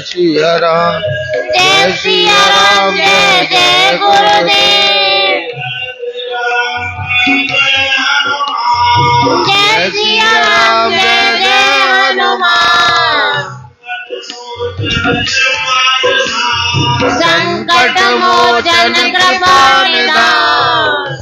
सिया राम जय सिया राम जय जय गुरुदेव जय सिया राम जय जय हनुमान संकट मोचन कृपा निधान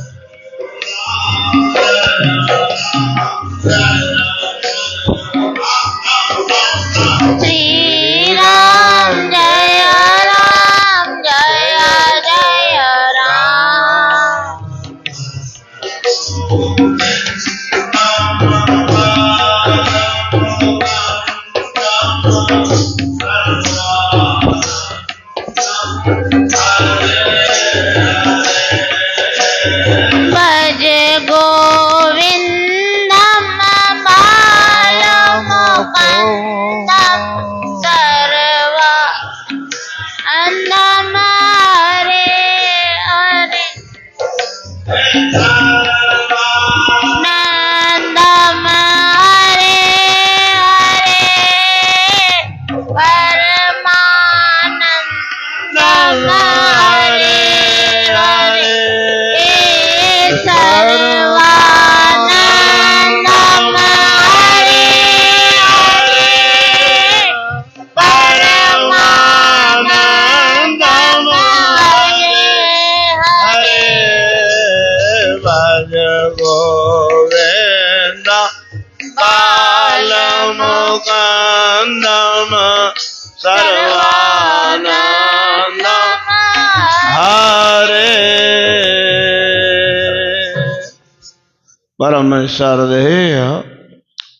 परम श्रद्धेय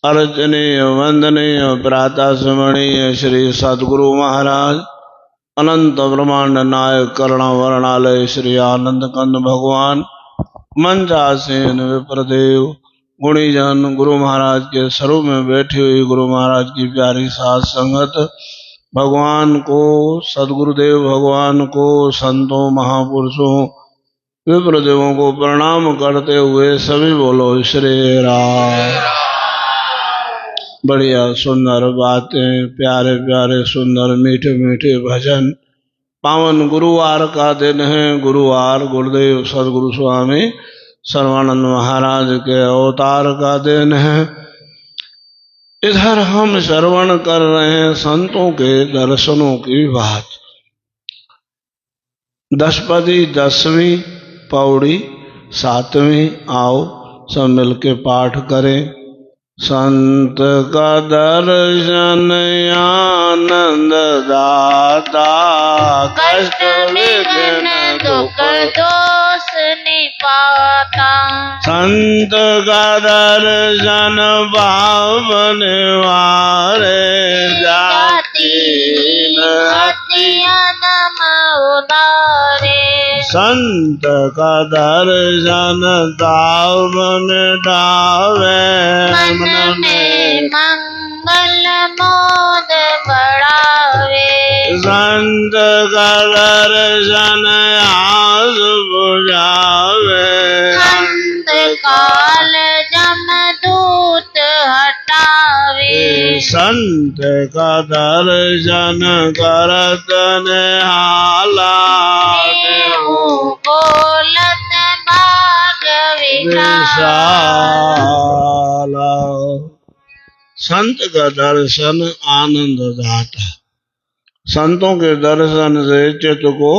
अर्चनीय वंदनीय प्रातः स्मरणीय श्री सद्गुरु महाराज अनंत ब्रह्मांड नायक करुणा वर्णालय श्री आनंद कंद भगवान मंचासीन विप्रदेव गुणीजन गुरु महाराज के स्वरूप में बैठी हुई गुरु महाराज की प्यारी साथ संगत भगवान को सदगुरुदेव भगवान को संतों महापुरुषों विप्रदेवों को प्रणाम करते हुए सभी बोलो श्री राम। बढ़िया सुंदर बातें प्यारे प्यारे सुंदर मीठे मीठे भजन। पावन गुरुवार का दिन है। गुरुवार गुरुदेव सदगुरु स्वामी सर्वानंद महाराज के अवतार का दिन है। इधर हम श्रवण कर रहे हैं संतों के दर्शनों की बात। दशपदी 10वीं पौड़ी 7वीं आओ सब मिलके पाठ करें। संत का दर्शन आनंद दाता कष्ट विघ्न दुख दोष निपाता। संत का दर्शन पावन वारे जाति नम उदारे। संत का दर्शन ताव मिटावे मन में मंगल मोद बढ़ावे। संत का दर्शन आस बुझावे अंत काल जमदूत हटावे। संत का दर्शन करत निहाला बोलत भाग विशाला। संत का दर्शन आनंद दाता। संतों के दर्शन से चित्त को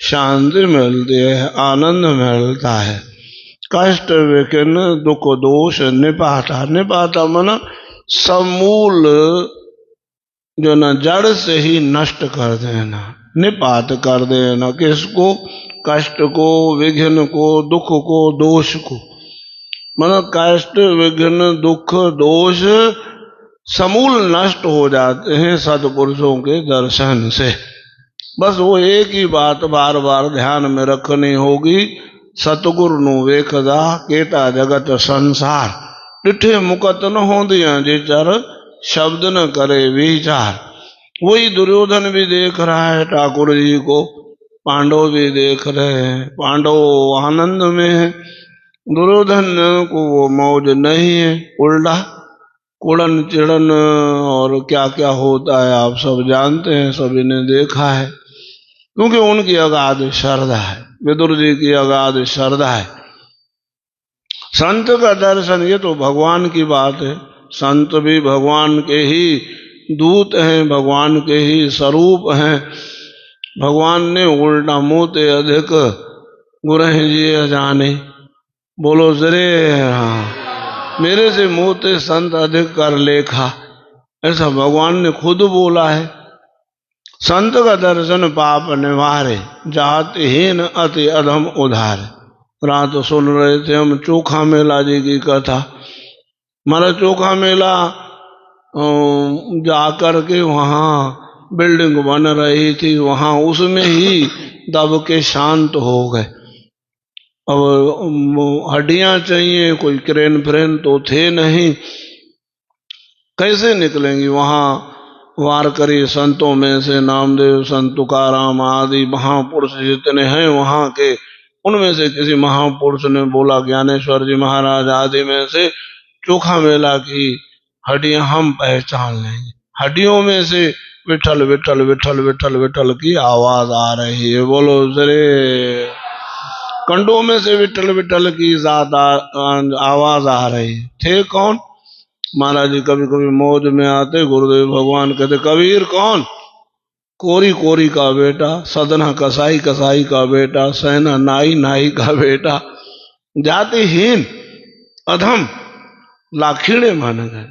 शांति मिलती है, आनंद मिलता है। कष्ट विघ्न दुख दोष निपाता। निपाता माना समूल जो न जड़ से ही नष्ट कर देना। निपात कर देना। किसको? कष्ट को, विघ्न को, दुख को, दोष को। मतलब कष्ट, विघ्न, दुख, दोष समूल नष्ट हो जाते हैं सत्पुरुषों के दर्शन से। बस वो एक ही बात बार बार ध्यान में रखनी होगी, सतगुरु नु वेखदा केता जगत संसार, डिठे मुकत न होंदियां जिचर, शब्द न करे विचार। वही दुर्योधन भी देख रहा है ठाकुर जी को, पांडव भी देख रहे हैं, पांडव आनंद में है, दुर्योधन को वो मौज नहीं है। उल्टा कुड़न चिड़न और क्या क्या होता है आप सब जानते हैं, सभी ने देखा है, क्योंकि उनकी अगाध श्रद्धा है, विदुर जी की अगाध श्रद्धा है। संत का दर्शन, ये तो भगवान की बात है, संत भी भगवान के ही दूत हैं, भगवान के ही स्वरूप हैं। भगवान ने उल्टा मोते अधिक गुरह जी जाने, बोलो जरे हाँ, मेरे से मोते संत अधिक कर लेखा, ऐसा भगवान ने खुद बोला है। संत का दर्शन पाप निवारे, जाति हीन अति अधम उधार। रात सुन रहे थे हम चोखा मेला जी की कथा। हमारा चोखा मेला जाकर के वहाँ बिल्डिंग बन रही थी, वहाँ उसमें ही दब के शांत हो गए। अब हड्डियां चाहिए, कोई क्रेन फ्रेन तो थे नहीं, कैसे निकलेंगी? वहाँ वारकरी संतों में से नामदेव, संत तुकाराम आदि महापुरुष जितने हैं वहाँ के, उनमें से किसी महापुरुष ने बोला, ज्ञानेश्वर जी महाराज आदि में से, चोखा मेला की हड्डियां हम पहचान लेंगे। हड्डियों में से विठल विठल विठल विठल विठल की आवाज आ रही है, बोलो जरे। कंडों में से विठल विठल की ज्यादा आवाज आ रही है। थे कौन? महाराज जी कभी कभी मौज में आते, गुरुदेव भगवान कहते, कबीर कौन? कोरी कोरी का बेटा, सदना कसाई कसाई का बेटा, सहना नाई नाई का बेटा, जातिहीन अधम लाखीड़े माने गए।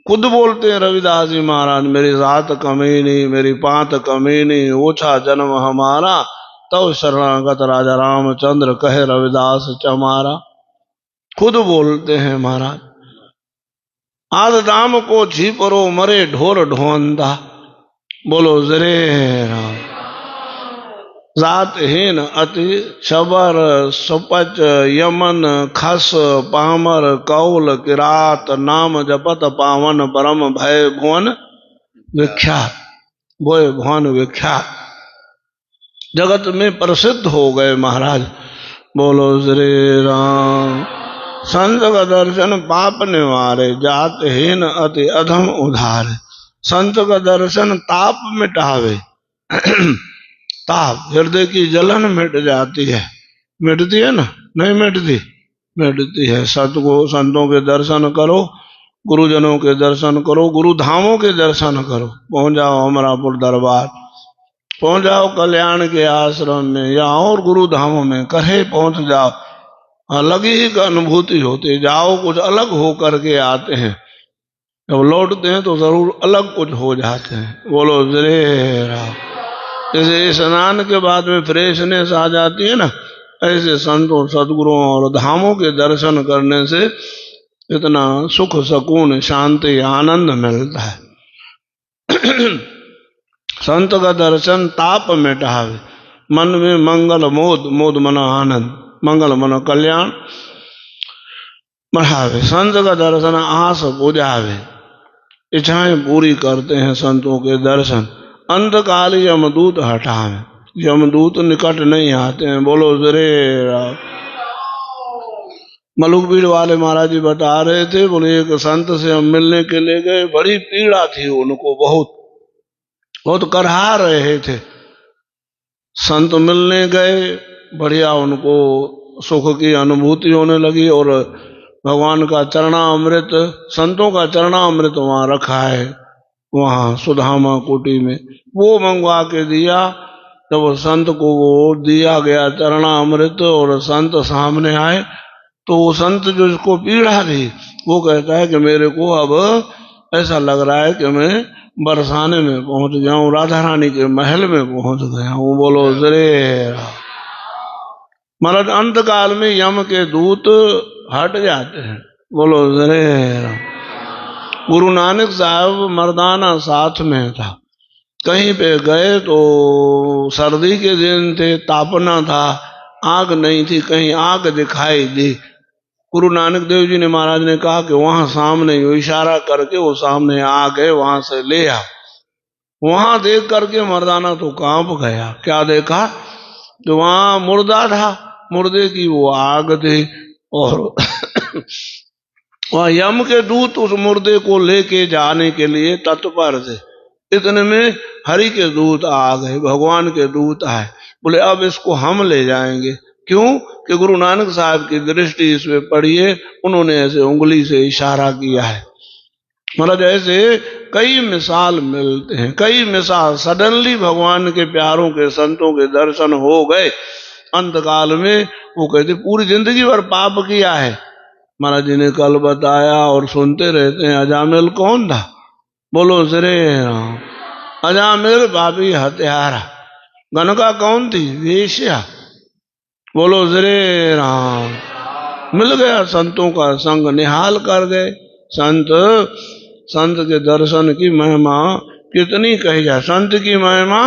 खुद बोलते हैं रविदास जी महाराज, मेरी जात कमीनी, मेरी पात कमीनी, ओछा जन्म हमारा, तब शरणागत राजा रामचंद्र कहे रविदास चमारा। खुद बोलते हैं महाराज। आद दाम को छीपरो मरे ढोर ढोंदा, बोलो जरे राम। जातहीन अति शबर सुपच यमन खस पामर कौल किरात, नाम जपत पावन परम भय भुवन विख्यात। बोए भुवन विख्यात, जगत में प्रसिद्ध हो गए महाराज, बोलो श्री राम। संत का दर्शन पाप निवारे, जातहीन अति अधम उधार। संत का दर्शन ताप मिटावे। ताप, हृदय की जलन मिट जाती है, मिटती है ना? नहीं मिटती? मिटती है। संतों के दर्शन करो, गुरुजनों के दर्शन करो, गुरु धामों के दर्शन करो। पहुंच जाओ अमरापुर दरबार, पहुंच जाओ कल्याण के आश्रम में, या और गुरु धामों में कहे पहुंच जाओ, अलग ही का अनुभूति होती। जाओ कुछ अलग हो करके आते हैं, जब लौटते हैं तो जरूर अलग कुछ हो जाते हैं। बोलो जय राम। जैसे स्नान के बाद में फ्रेशनेस आ जाती है ना, ऐसे संतों सदगुरुओं और धामों के दर्शन करने से इतना सुख सुकून शांति आनंद मिलता है। संत का दर्शन ताप मिटावे, मन में मंगल मोद, मोद मना आनंद, मंगल मना कल्याण बढ़ावे। संत का दर्शन आस बुझावे, इच्छाएं पूरी करते हैं संतों के दर्शन। अंधकाल यमदूत हटावे, यमदूत निकट नहीं आते हैं। बोलो जरे राम। मलुकबीड़ वाले महाराज जी बता रहे थे, बोले एक संत से हम मिलने के लिए गए, बड़ी पीड़ा थी उनको, बहुत बहुत करहा रहे थे। संत मिलने गए, बढ़िया उनको सुख की अनुभूति होने लगी, और भगवान का चरणामृत, संतों का चरणामृत वहां रखा है, वहां सुधामा कुटी में, वो मंगवा के दिया। जब संत को वो दिया गया चरणामृत और संत सामने आए, तो वो संत जो इसको पीड़ा थी, वो कहता है कि मेरे को अब ऐसा लग रहा है कि मैं बरसाने में पहुंच गया हूँ, राधा रानी के महल में पहुंच गया हूँ। बोलो श्री राम। महाराज अंत काल में यम के दूत हट जाते हैं। बोलो श्री राम। गुरु नानक साहब मर्दाना साथ में था, कहीं पे गए तो सर्दी के दिन थे, तापना था, आग नहीं थी, कहीं आग दिखाई दी। गुरु नानक देव जी ने महाराज ने कहा कि वहां सामने इशारा करके वो सामने आग है, वहां से ले आओ। वहां देख करके मर्दाना तो कांप गया। क्या देखा? तो वहां मुर्दा था, मुर्दे की वो आग थी, और वहां यम के दूत उस मुर्दे को लेके जाने के लिए तत्पर थे। इतने में हरि के दूत आ गए, भगवान के दूत आए। बोले अब इसको हम ले जाएंगे। क्यों? कि गुरु नानक साहब की दृष्टि इस पे पड़ी है, उन्होंने ऐसे उंगली से इशारा किया है। मतलब ऐसे कई मिसाल मिलते हैं, कई मिसाल। सडनली भगवान के प्यारों के संतों के दर्शन हो गए अंत काल में। वो कहते पूरी जिंदगी भर पाप किया है। महाराज जी ने कल बताया और सुनते रहते हैं, अजामिल कौन था? बोलो श्री राम। अजामिल पापी हत्यारा। गनका कौन थी? वेश्या। बोलो श्री राम। मिल गया संतों का संग, निहाल कर गए। संत के दर्शन की महिमा कितनी कही जाए। संत की महिमा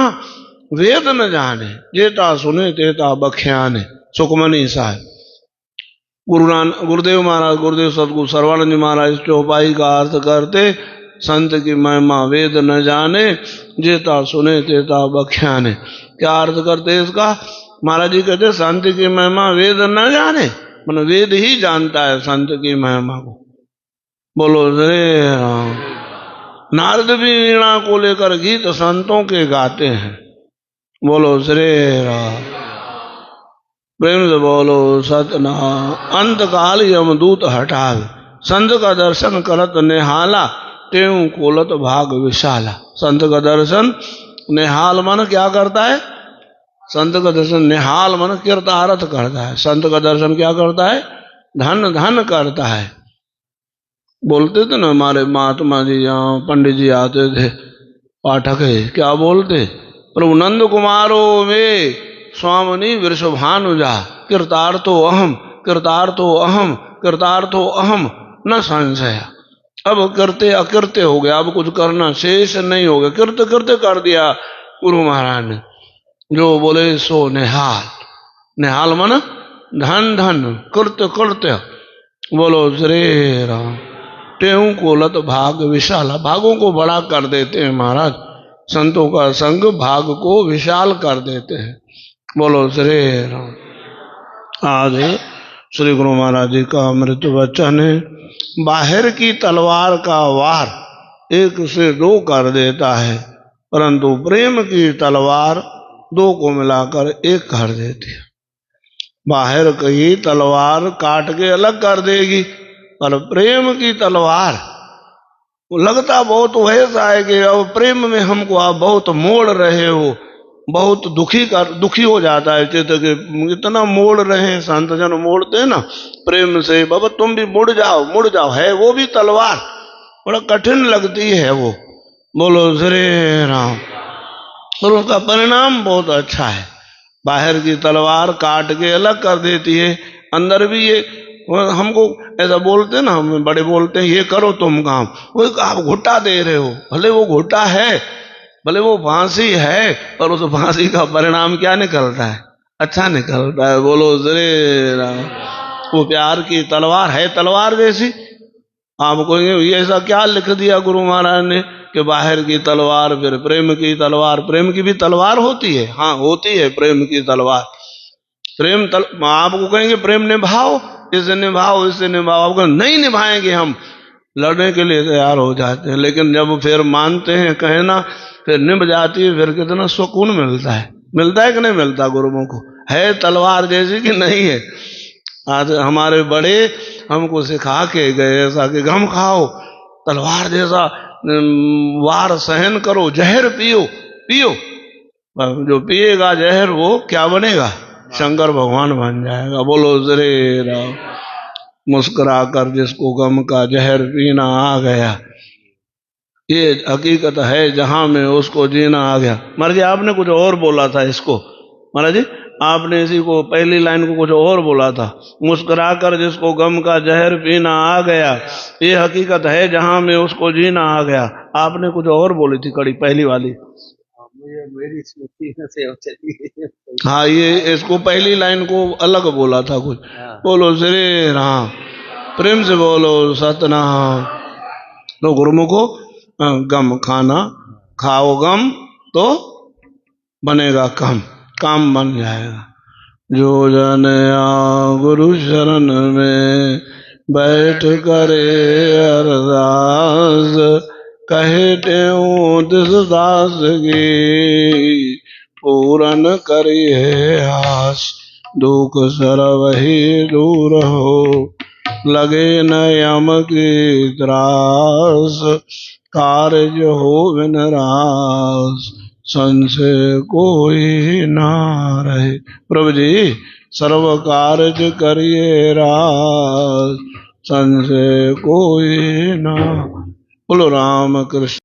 वेद न जाने, जेता सुने तेता बख्याने। सुखमनी साहब। गुरुदेव महाराज, गुरुदेव सदगुरु सर्वानंद जी महाराज चौपाई का अर्थ करते, संत की महिमा वेद न जाने, जेता सुने तेता बख्याने। क्या अर्थ करते इसका? महाराज जी कहते संत की महिमा वेद न जाने, मतलब वेद ही जानता है संत की महिमा को। बोलो श्री राम। नारद भी वीणा को लेकर गीत संतों के गाते हैं। बोलो श्री राम। प्रेम से बोलो सतनाम। अंत काल यमदूत हटावे, संत का दर्शन करत निहाला, तेऊ कोलत भाग विशाला। संत का दर्शन निहाल मन क्या करता है? संत का दर्शन निहाल मन कीर्तारथ करता है। संत का दर्शन क्या करता है? धन धन करता है। बोलते थे ना हमारे महात्मा जी, यहाँ पंडित जी आते थे, पाठक है, क्या बोलते? प्रभु नंद कुमारो में स्वामिनी वृषभानुजा, कीर्तार्थो अहम, कीर्तार्थो अहम, कीर्तार्थो अहम न संशय। अब करते अकृत्य हो गया, अब कुछ करना शेष नहीं हो गया, कृत्य कृत्य कर दिया गुरु महाराज ने। जो बोले सो निहाल। निहाल मन धन धन, कृत्य कृत्य। बोलो श्री राम। तेहू कोलत भाग विशाला। भागों को बड़ा कर देते हैं महाराज। संतों का संग भाग को विशाल कर देते हैं। बोलो श्री राम। आज श्री गुरु महाराज जी का अमृत वचन है। बाहर की तलवार का वार एक से दो कर देता है, परंतु प्रेम की तलवार दो को मिलाकर एक कर देती है। बाहर की तलवार काट के अलग कर देगी, पर प्रेम की तलवार लगता बहुत वैसा है कि अब प्रेम में हमको आप बहुत मोड़ रहे हो, बहुत दुखी हो जाता है चित्त के। इतना मोड़ रहे हैं, संत जन मोड़ते हैं ना प्रेम से, बाबा तुम भी मुड़ जाओ। है वो भी तलवार, बड़ा कठिन लगती है वो। बोलो श्री राम। और उसका परिणाम बहुत अच्छा है। बाहर की तलवार काट के अलग कर देती है, अंदर भी ये हमको ऐसा बोलते ना, हम बड़े बोलते हैं ये करो तुम काम, वो आप घुटा दे रहे हो। भले वो घुटा है, भले वो फांसी है, पर उस फांसी का परिणाम क्या निकलता है? अच्छा निकलता है। बोलो श्री राम। वो प्यार की तलवार है, तलवार जैसी। आपको ये ऐसा क्या लिख दिया गुरु महाराज ने कि बाहर की तलवार, फिर प्रेम की तलवार। प्रेम की भी तलवार होती है, हाँ होती है प्रेम की तलवार। आपको कहेंगे प्रेम निभाओ, इससे निभाओ, इससे निभाओ, आपको नहीं निभाएंगे हम, लड़ने के लिए तैयार हो जाते हैं। लेकिन जब फिर मानते हैं कहना, फिर निभ जाती है, फिर कितना सुकून मिलता है। मिलता है कि नहीं मिलता? गुरुओं को है तलवार जैसी कि नहीं है? आज हमारे बड़े हमको सिखा के गए ऐसा कि गम खाओ, तलवार जैसा वार सहन करो, जहर पियो। जो पिएगा जहर वो क्या बनेगा? शंकर भगवान बन जाएगा। बोलो श्री राम। मुस्कुरा कर जिसको गम का जहर पीना आ गया, ये हकीकत है जहां में उसको जीना आ गया। महाराज जी आपने कुछ और बोला था इसको, महाराज जी आपने इसी को पहली लाइन को कुछ और बोला था, मुस्कुराकर जिसको गम का जहर पीना आ गया, ये हकीकत है जहां में उसको जीना आ गया। आपने कुछ और बोली थी कड़ी पहली वाली। मुझे मेरी स्मृति से चली गई। हाँ ये इसको पहली लाइन को अलग बोला था कुछ। हाँ। बोलो श्री राम, प्रेम से बोलो सतनाम। तो गुरुमुखो गम खाना, खाओ गम तो बनेगा काम, काम बन जाएगा। जो जन आ गुरु शरण में बैठ करे अरदास, कहे त्यों तिस दास की पूरन करिए आस। दुख सरवहि दूर हो, लगे न यम की त्रास, कार्य हो बिन रास, संशय कोई ना रहे। प्रभु जी सर्व कार्य करिए रास, संशय कोई ना। बोलो राम कृष्ण।